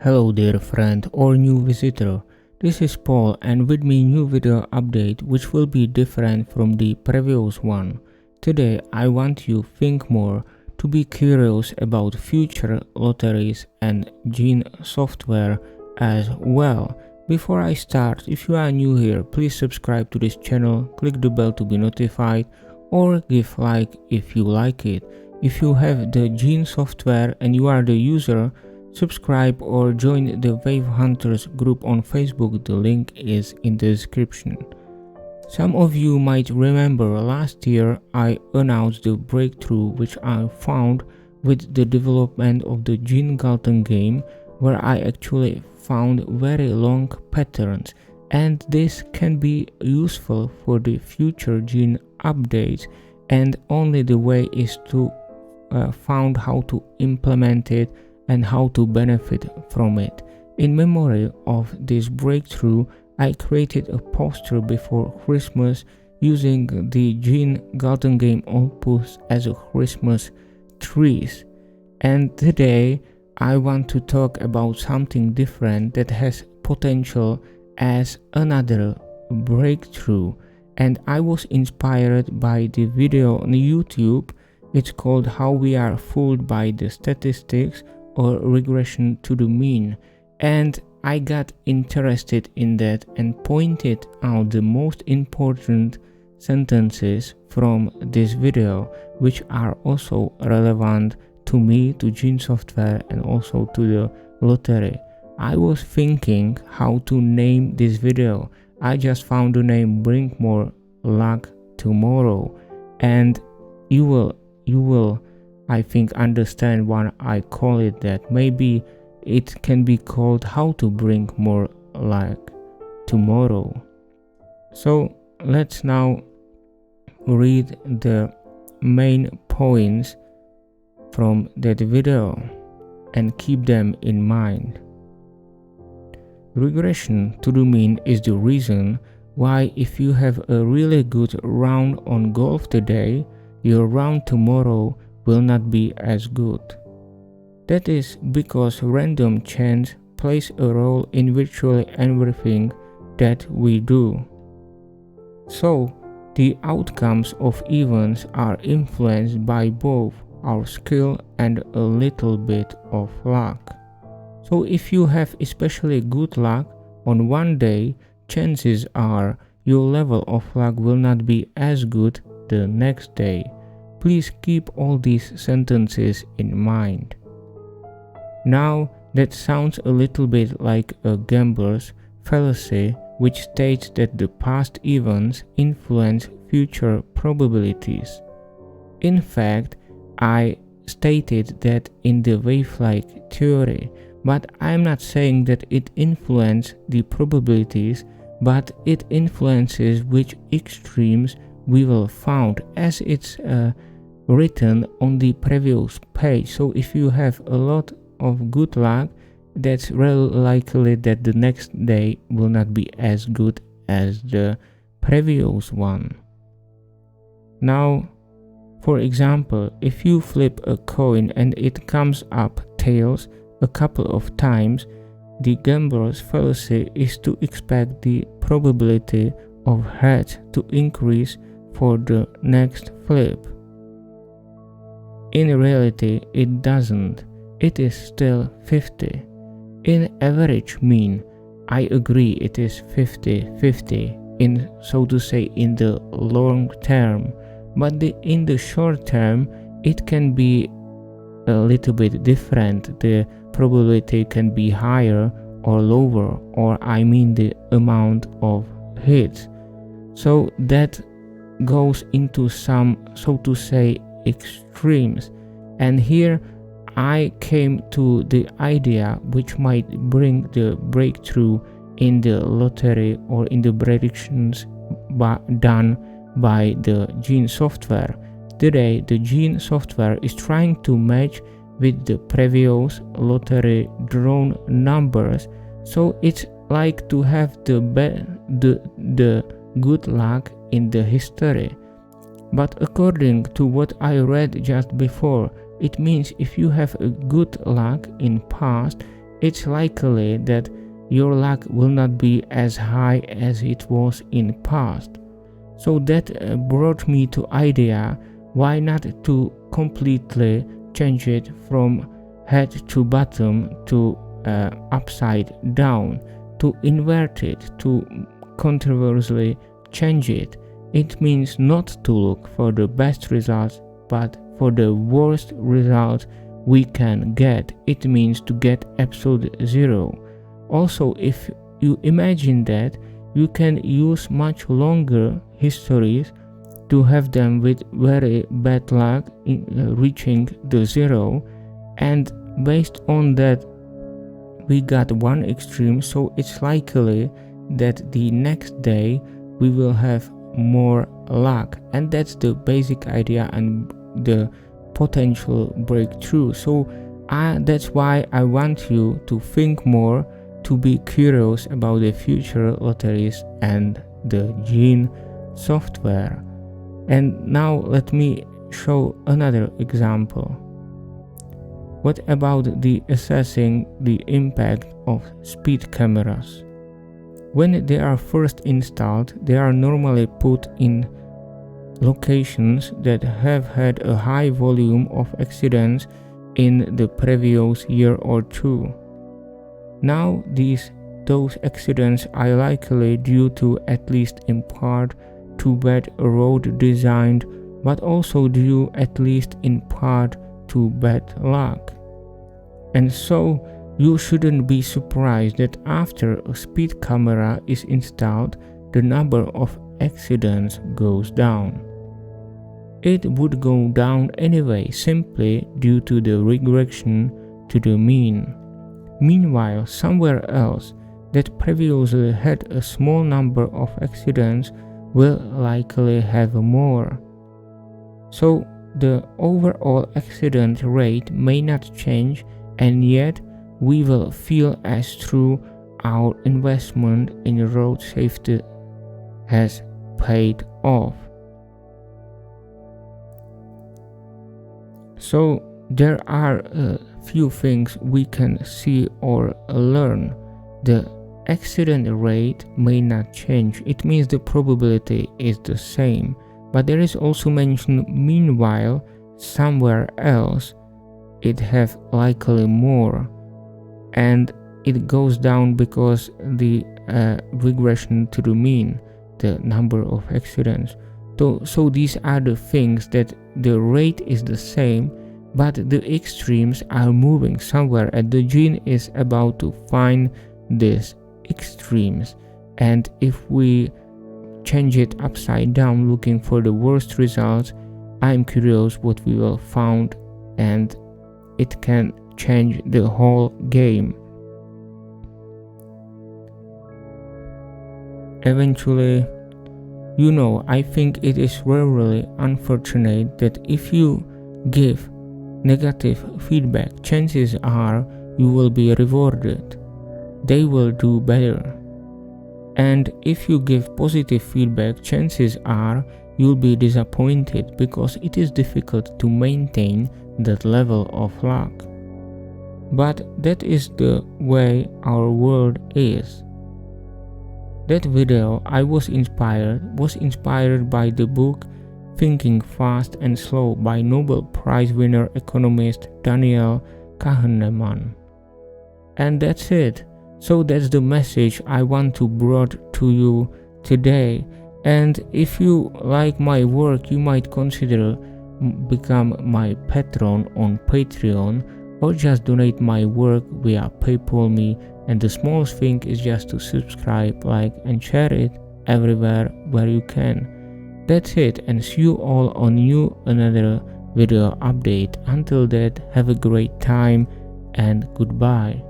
Hello dear friend or new visitor, this is Paul and with me new video update which will be different from the previous one. Today I want you think more to be curious about future lotteries and gene software as well. Before I start, if you are new here, please subscribe to this channel, click the bell to be notified or give like if you like it. If you have the gene software and you are the user, subscribe or join the Wave Hunters group on Facebook, the link is in the description. Some of you might remember last year I announced the breakthrough which I found with the development of the Gene Galton game, where I actually found very long patterns, and this can be useful for the future gene updates, and only the way is to find how to implement it and how to benefit from it. In memory of this breakthrough, I created a poster before Christmas using the Gene Galton game outputs as a Christmas trees. And today I want to talk about something different that has potential as another breakthrough. And I was inspired by the video on YouTube. It's called How We Are Fooled by the Statistics, or Regression to the Mean, and I got interested in that and pointed out the most important sentences from this video, which are also relevant to me, to gene software, and also to the lottery. I was thinking how to name this video. I just found the name Bring More Luck Tomorrow, and you will I think understand why I call it that. Maybe it can be called How to Bring More Luck Tomorrow. So let's now read the main points from that video and keep them in mind. Regression to the mean is the reason why if you have a really good round on golf today, your round tomorrow will not be as good. That is because random chance plays a role in virtually everything that we do. So, the outcomes of events are influenced by both our skill and a little bit of luck. So if you have especially good luck on one day, chances are your level of luck will not be as good the next day. Please keep all these sentences in mind. Now that sounds a little bit like a gambler's fallacy, which states that the past events influence future probabilities. In fact, I stated that in the wave-like theory, but I'm not saying that it influences the probabilities, but it influences which extremes we will find, as it's written on the previous page. So if you have a lot of good luck, that's really likely that the next day will not be as good as the previous one. Now, for example, if you flip a coin and it comes up tails a couple of times, the gambler's fallacy is to expect the probability of heads to increase for the next flip. In reality, it doesn't. It is still 50. In average mean, I agree it is 50-50 in, so to say, in the long term, but in the short term, it can be a little bit different. The probability can be higher or lower, or I mean the amount of hits. So that goes into some, so to say, extremes, and here I came to the idea which might bring the breakthrough in the lottery or in the predictions done by the gene software. Today the gene software is trying to match with the previous lottery drawn numbers, so it's like to have the good luck in the history. But according to what I read just before, it means if you have a good luck in past, it's likely that your luck will not be as high as it was in past. So that brought me to idea, why not to completely change it from head to bottom to upside down, to invert it, to controversially change it. It means not to look for the best results, but for the worst results we can get. It means to get absolute zero. Also, if you imagine that, you can use much longer histories to have them with very bad luck in reaching the zero, and based on that we got one extreme, so it's likely that the next day we will have more luck, and that's the basic idea and the potential breakthrough. So that's why I want you to think more, to be curious about the future lotteries and the gene software. And now let me show another example. What about the assessing the impact of speed cameras? When they are first installed, they are normally put in locations that have had a high volume of accidents in the previous year or two. Now those accidents are likely due to, at least in part, to bad road design, but also due, at least in part, to bad luck. And so you shouldn't be surprised that after a speed camera is installed, the number of accidents goes down. It would go down anyway, simply due to the regression to the mean. Meanwhile, somewhere else that previously had a small number of accidents will likely have more. So the overall accident rate may not change, and yet we will feel as though our investment in road safety has paid off. So there are a few things we can see or learn. The accident rate may not change, it means the probability is the same, but there is also mentioned meanwhile somewhere else it have likely more, and it goes down because the regression to the mean, the number of accidents. So these are the things that the rate is the same, but the extremes are moving somewhere, and the gene is about to find these extremes. And if we change it upside down looking for the worst results, I'm curious what we will find, and it can change the whole game. Eventually, I think it is really unfortunate that if you give negative feedback, chances are you will be rewarded. They will do better. And if you give positive feedback, chances are you'll be disappointed, because it is difficult to maintain that level of luck. But that is the way our world is. That video I was inspired by the book Thinking Fast and Slow by Nobel Prize winner economist Daniel Kahneman. And that's it. So that's the message I want to brought to you today. And if you like my work, you might consider become my patron on Patreon, or just donate my work via PayPal me. And the smallest thing is just to subscribe, like, and share it everywhere where you can. That's it, and see you all on another video update. Until that, have a great time and goodbye.